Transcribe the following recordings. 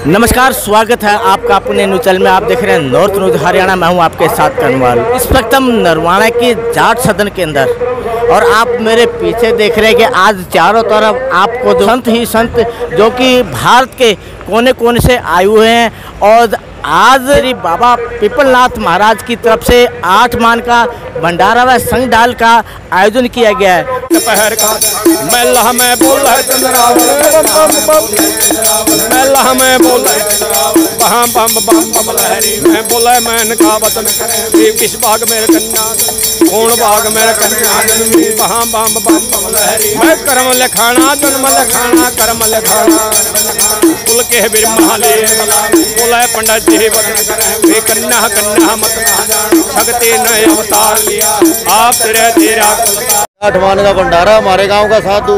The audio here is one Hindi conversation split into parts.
नमस्कार, स्वागत है आपका अपने न्यूज चैनल में। आप देख रहे हैं नॉर्थ न्यूज हरियाणा। मैं हूं आपके साथ करनवाल। इस वक्त हम नरवाना की जाट सदन के अंदर, और आप मेरे पीछे देख रहे हैं कि आज चारों तरफ आपको संत ही संत जो कि भारत के कोने कोने से आए हुए हैं। और आज श्री बाबा पिपलनाथ महाराज की तरफ से 8 मान का भंडारा व संग डाल का आयोजन किया गया है। दोपहर का मेला में बोला में बोला बम बम बम बम लहरी में बोला मैन का वतन करे किस बाग मेरे कन्या कौन बाग मेरे कन्या बम बम बम बम लहरी मैं कर्म लिखाना जन्म लिखाना कर्म लिखाना कुल के बिरमाले बोला पंडित जी वतन करे कन्या कन्या मत भगते ने अवतार लिया आप तेरे तेरा 8 मान का भंडारा हमारे गांव का साधु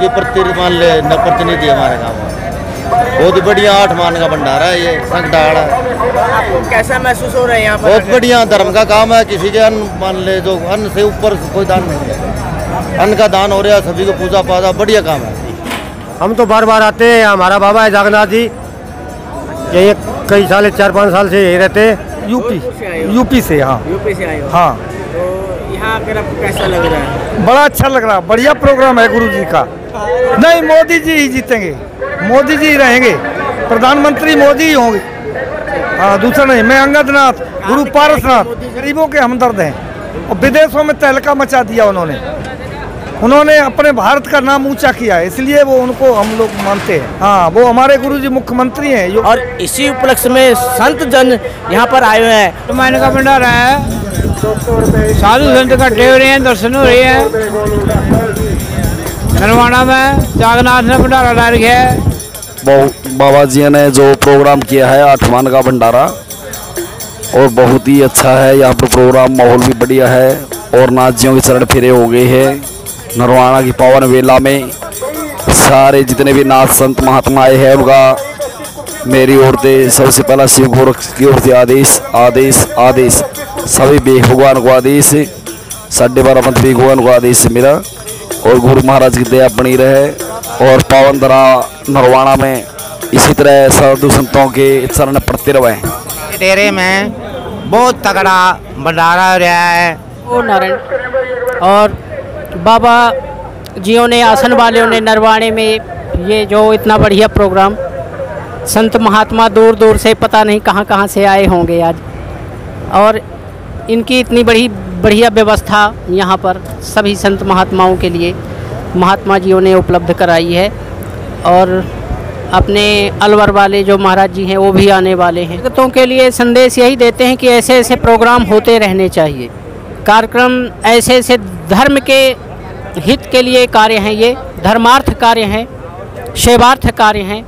ये प्रतिनिधि हमारे गांव में बहुत बढ़िया 8 मान का भंडारा है। ये संगडाल है। आपको कैसा महसूस हो रहा है यहाँ पर? बहुत बढ़िया धर्म का काम है। किसी के अन्न मान ले, जो अन्न से ऊपर कोई दान नहीं है। अन्न का दान हो रहा है, सभी को पूजा पाजा बढ़िया काम है। हम तो बार बार आते हैं। हमारा बाबा है जगन्नाथ जी, ये कई साल 4-5 साल से यही रहते हैं। यूपी से। हाँ, यूपी से आए हो? हाँ। तो यहाँ आकर आपको कैसा लग रहा है? बड़ा अच्छा लग रहा है। बढ़िया प्रोग्राम है गुरु जी का। नहीं, मोदी जी ही जीतेंगे, मोदी जी ही रहेंगे, प्रधानमंत्री मोदी ही होंगे। हाँ, दूसरा नहीं। मैं अंगदनाथ, गुरु पारसनाथ, गरीबों के हमदर्द हैं। और विदेशों में तहलका मचा दिया उन्होंने अपने भारत का नाम ऊंचा किया है, इसलिए वो उनको हम लोग मानते हैं। हाँ, वो हमारे गुरुजी मुख्यमंत्री हैं। और इसी उपलक्ष्य में संत जन यहाँ पर आए हुए हैं। मायने का भंडारा है, साधु संत इकट्ठे हो रहे हैं, दर्शन हो रहे हैं। नरवाना में जगन्नाथ ने भंडारा डाल रखा है। बाबा जी ने जो प्रोग्राम किया है 8 मान का भंडारा, और बहुत ही अच्छा है। यहाँ पर प्रोग्राम माहौल भी बढ़िया है, और नाजियों के चरण फिरे हो गए हैं। नरवाना की पावन वेला में सारे जितने भी नाथ संत महात्मा आए हैं, उनका मेरी ओर से सबसे पहला शिव गोरख की ओर से आदेश आदेश आदेश। सभी भी भगवान को आदेश, 12.5 भी भगवान को आदेश मिला, और गुरु महाराज की दया बनी रहे। और पावन धरा नरवाना में इसी तरह साधु संतों के चरण पड़ते रहे। डेरे में बहुत तगड़ा भंडारा हो रहा है। और बाबा जियों ने, आसन वालों ने नरवाने में ये जो इतना बढ़िया प्रोग्राम, संत महात्मा दूर दूर से पता नहीं कहाँ कहाँ से आए होंगे आज, और इनकी इतनी बढ़िया व्यवस्था यहाँ पर सभी संत महात्माओं के लिए महात्मा जियों ने उपलब्ध कराई है। और अपने अलवर वाले जो महाराज जी हैं वो भी आने वाले हैं। भक्तों के लिए संदेश यही देते हैं कि ऐसे ऐसे प्रोग्राम होते रहने चाहिए। कार्यक्रम ऐसे ऐसे धर्म के हित के लिए कार्य हैं, ये धर्मार्थ कार्य हैं, सेवार्थ कार्य हैं,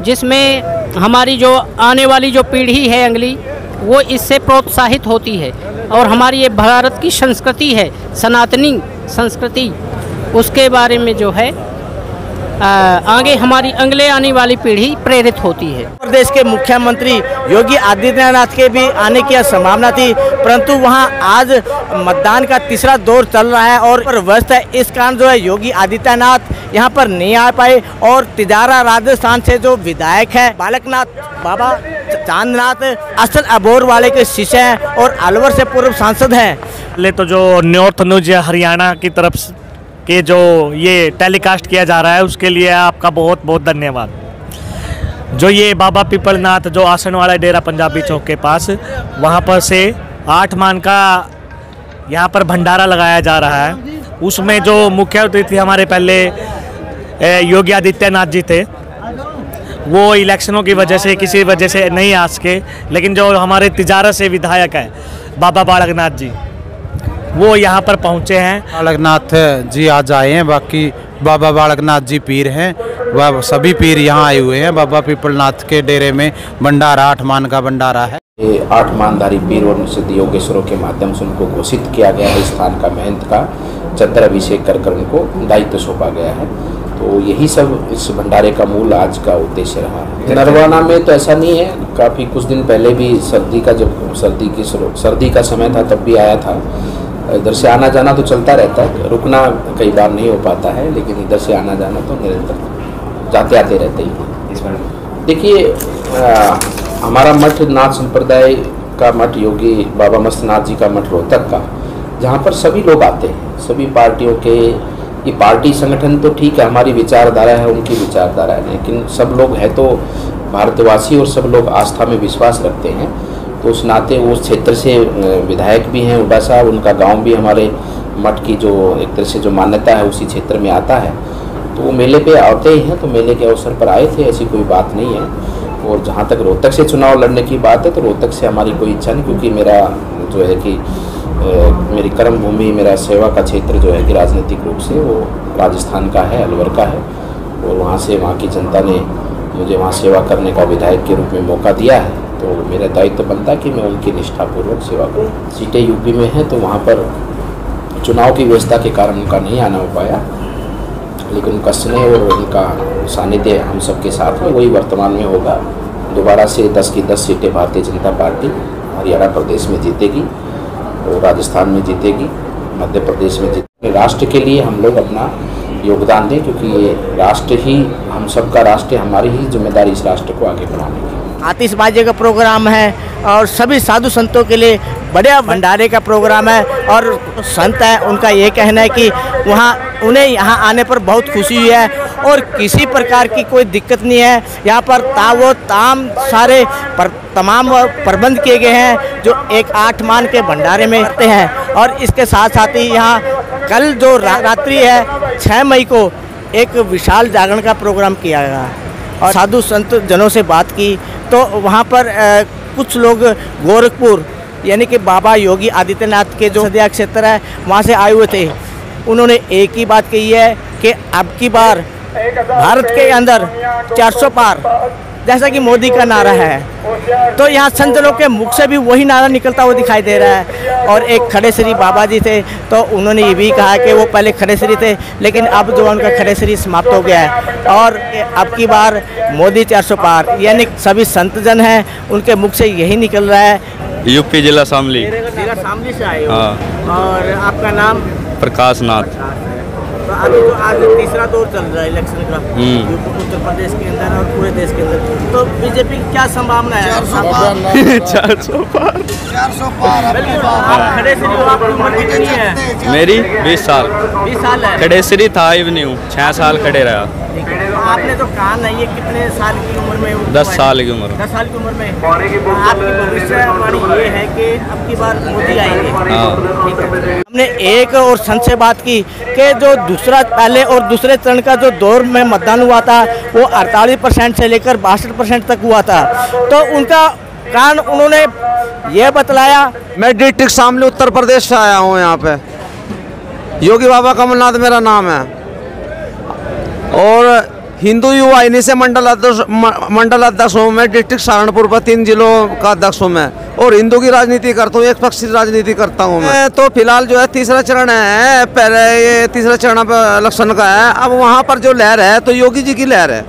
जिसमें हमारी जो आने वाली जो पीढ़ी है अगली, वो इससे प्रोत्साहित होती है। और हमारी ये भारत की संस्कृति है, सनातनी संस्कृति, उसके बारे में जो है आगे हमारी अगले आने वाली पीढ़ी प्रेरित होती है। प्रदेश के मुख्यमंत्री योगी आदित्यनाथ के भी आने की संभावना थी, परंतु वहां आज मतदान का तीसरा दौर चल रहा है और व्यस्त है। इस कारण जो है योगी आदित्यनाथ यहां पर नहीं आ पाए। और तिजारा राजस्थान से जो विधायक है बालकनाथ बाबा चांदनाथ असल अबोर वाले के शिष्य हैं और अलवर से पूर्व सांसद हैं। पहले तो जो नॉर्थ न्यूज हरियाणा की तरफ के जो ये टेलीकास्ट किया जा रहा है, उसके लिए आपका बहुत बहुत धन्यवाद। जो ये बाबा पिपलनाथ जो आसन वाला डेरा पंजाबी चौक के पास, वहाँ पर से 8 मान का यहाँ पर भंडारा लगाया जा रहा है। उसमें जो मुख्य अतिथि हमारे पहले योगी आदित्यनाथ जी थे, वो इलेक्शनों की वजह से किसी वजह से नहीं आ सके, लेकिन जो हमारे तिजारा से विधायक है बाबा बालकनाथ जी, वो यहाँ पर पहुँचे हैं। बालकनाथ जी आज आए हैं, बाकी बाबा बालकनाथ जी पीर हैं, वह सभी पीर यहाँ आए हुए हैं। बाबा पिपलनाथ के डेरे में भंडारा 8 मान का भंडारा है। 8 मानधारी पीर और सिद्ध योगेश्वरों के माध्यम से उनको घोषित किया गया है। स्थान का महंत का चतर अभिषेक कर उनको दायित्व सौंपा गया है। तो यही सब इस भंडारे का मूल आज का उद्देश्य रहा है। नरवाना में तो ऐसा नहीं है, काफ़ी कुछ दिन पहले भी सर्दी का, जब सर्दी का समय था तब भी आया था। इधर से आना जाना तो चलता रहता है, रुकना कई बार नहीं हो पाता है, लेकिन इधर से आना जाना तो निरंतर जाते आते रहते ही हैं। इस बार देखिए, हमारा मठ नाथ संप्रदाय का मठ योगी बाबा मस्तनाथ जी का मठ रोहतक का, जहाँ पर सभी लोग आते हैं, सभी पार्टियों के। ये पार्टी संगठन तो ठीक है, हमारी विचारधारा है, उनकी विचारधारा है, लेकिन सब लोग है तो भारतवासी और सब लोग आस्था में विश्वास रखते हैं। तो उस नाते उस क्षेत्र से विधायक भी हैं हुड्डा साहब, उनका गांव भी हमारे मठ की जो एक तरह से जो मान्यता है उसी क्षेत्र में आता है। तो वो मेले पे आते ही हैं, तो मेले के अवसर पर आए थे, ऐसी कोई बात नहीं है। और जहाँ तक रोहतक से चुनाव लड़ने की बात है तो रोहतक से हमारी कोई इच्छा नहीं, क्योंकि मेरा जो है कि मेरी कर्म भूमि, मेरा सेवा का क्षेत्र जो है कि राजनीतिक रूप से वो राजस्थान का है, अलवर का है। और वहाँ से वहाँ की जनता ने मुझे वहाँ सेवा करने का विधायक के रूप में मौका दिया है, तो मेरा दायित्व बनता है कि मैं उनकी निष्ठापूर्वक सेवा करूँ। सीटें यूपी में हैं तो वहाँ पर चुनाव की व्यवस्था के कारण उनका नहीं आना हो पाया, लेकिन उनका स्नेह और उनका सानिध्य हम सबके साथ में वही वर्तमान में होगा। दोबारा से 10 की 10 सीटें भारतीय जनता पार्टी हरियाणा प्रदेश में जीतेगी और राजस्थान में जीतेगी, मध्य प्रदेश में जीतेगी। राष्ट्र के लिए हम लोग अपना योगदान दें, क्योंकि ये राष्ट्र ही हम सबका राष्ट्र है, हमारी ही जिम्मेदारी इस राष्ट्र को आगे बढ़ाने की। आतिशबाजी का प्रोग्राम है और सभी साधु संतों के लिए बढ़िया भंडारे का प्रोग्राम है। और संत है, उनका ये कहना है कि वहाँ उन्हें यहाँ आने पर बहुत खुशी हुई है और किसी प्रकार की कोई दिक्कत नहीं है। यहाँ पर ताम सारे तमाम प्रबंध किए गए हैं जो एक 8 मान के भंडारे में करते हैं। और इसके साथ साथ ही यहाँ कल जो रात्रि है 6 मई को एक विशाल जागरण का प्रोग्राम किया गया और साधु संत जनों से बात की तो वहाँ पर कुछ लोग गोरखपुर यानी कि बाबा योगी आदित्यनाथ के जो सदिया क्षेत्र है वहाँ से आए हुए थे। उन्होंने एक ही बात कही है कि अब की बार भारत के अंदर 400 पार, जैसा कि मोदी का नारा है, तो यहाँ संत लोग के मुख से भी वही नारा निकलता हुआ दिखाई दे रहा है। और एक खड़े श्री बाबा जी थे तो उन्होंने ये भी कहा कि वो पहले खड़े श्री थे, लेकिन अब जो उनका खड़े श्री समाप्त हो गया है और अब की बार मोदी 400 पार, यानी सभी संत जन हैं उनके मुख से यही निकल रहा है। यूपी जिला शामली। जिला शामली से आए हो? हाँ। और आपका नाम? प्रकाश नाथ। तो अभी तो आज तीसरा दौर चल रहा है इलेक्शन का उत्तर प्रदेश के अंदर और पूरे देश के अंदर, तो बीजेपी की क्या संभावना है? 400 पार। आप खड़े श्री हो, आपकी उम्र कितनी है? मेरी 20 साल। 20 साल है। खड़े श्री था ही नहीं हूँ, 6 साल खड़े रहा। तो आपने तो कहा नहीं है कितने साल की उम्र में? 10 साल की उम्र। 10 साल की उम्र में आपकी भविष्यवाणी ये है कि अब की बार मोदी आएंगे। ठीक है। हमने एक और संत से बात की कि जो दूसरा पहले और दूसरे चरण का जो दौर में मतदान हुआ था वो 48% से लेकर 62% तक हुआ था, तो उनका कारण उन्होंने ये बतलाया। मैं डिस्ट्रिक्ट शामली उत्तर प्रदेश से आया हूँ। यहाँ पे योगी बाबा कमलनाथ मेरा नाम है और हिंदू युवा इन्हीं से मंडल अध्यक्ष हूँ। मैं डिस्ट्रिक्ट सहारनपुर पर 3 जिलों का अध्यक्ष हूँ मैं, और हिंदू की राजनीति करता हूँ, एक पक्षी राजनीति करता हूँ मैं। तो फिलहाल जो है तीसरा चरण है, पहले ये तीसरा चरण इलेक्शन का है। अब वहाँ पर जो लहर है तो योगी जी की लहर है।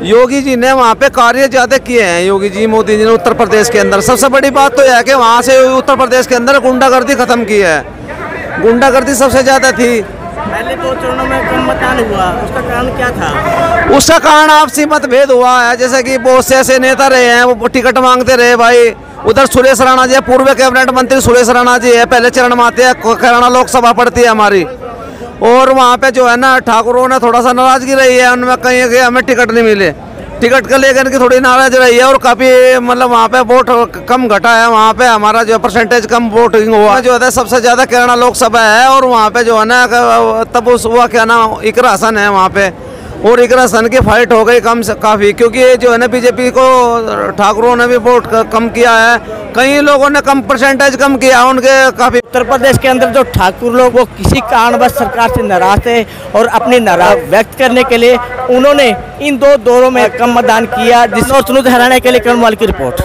योगी जी ने वहाँ पे कार्य ज़्यादा किए हैं। योगी जी मोदी जी ने उत्तर प्रदेश के अंदर सबसे बड़ी बात तो यह है कि वहाँ से उत्तर प्रदेश के अंदर गुंडागर्दी खत्म की है। गुंडागर्दी सबसे ज़्यादा थी। पहले 2 चरणों में कम मतदान हुआ, उसका कारण क्या था? उसका कारण आपसी मतभेद हुआ है। जैसे कि बहुत से ऐसे नेता रहे हैं वो टिकट मांगते रहे भाई। उधर सुरेश राणा जी है, पूर्व कैबिनेट मंत्री सुरेश राणा जी है, पहले चरण में आते हैं, हरियाणा लोकसभा पड़ती है हमारी। और वहाँ पे जो है ना ठाकुरों ने थोड़ा सा नाराजगी रही है उनमें, कहीं कि हमें टिकट नहीं मिले, टिकट को लेकर की थोड़ी नाराज रही है। और काफ़ी मतलब वहाँ पे वोट कम घटा है। वहाँ पे हमारा जो परसेंटेज कम वोटिंग हुआ जो है सबसे ज़्यादा हरियाणा लोकसभा है। और वहाँ पे जो है ना तब उस हुआ क्या ना इकरा हसन है वहाँ पे, और इकरा हसन की फाइट हो गई कम से काफ़ी, क्योंकि जो है ना बीजेपी को ठाकुरों ने भी वोट कम किया है, कई लोगों ने कम परसेंटेज कम किया उनके काफ़ी। उत्तर प्रदेश के अंदर जो ठाकुर लोग वो किसी कारणवश सरकार से नाराज थे और अपनी नाराज व्यक्त करने के लिए उन्होंने इन 2 दौरों में कम मतदान किया, जिसमें हरियाणा के लिए कर्मवाल की रिपोर्ट।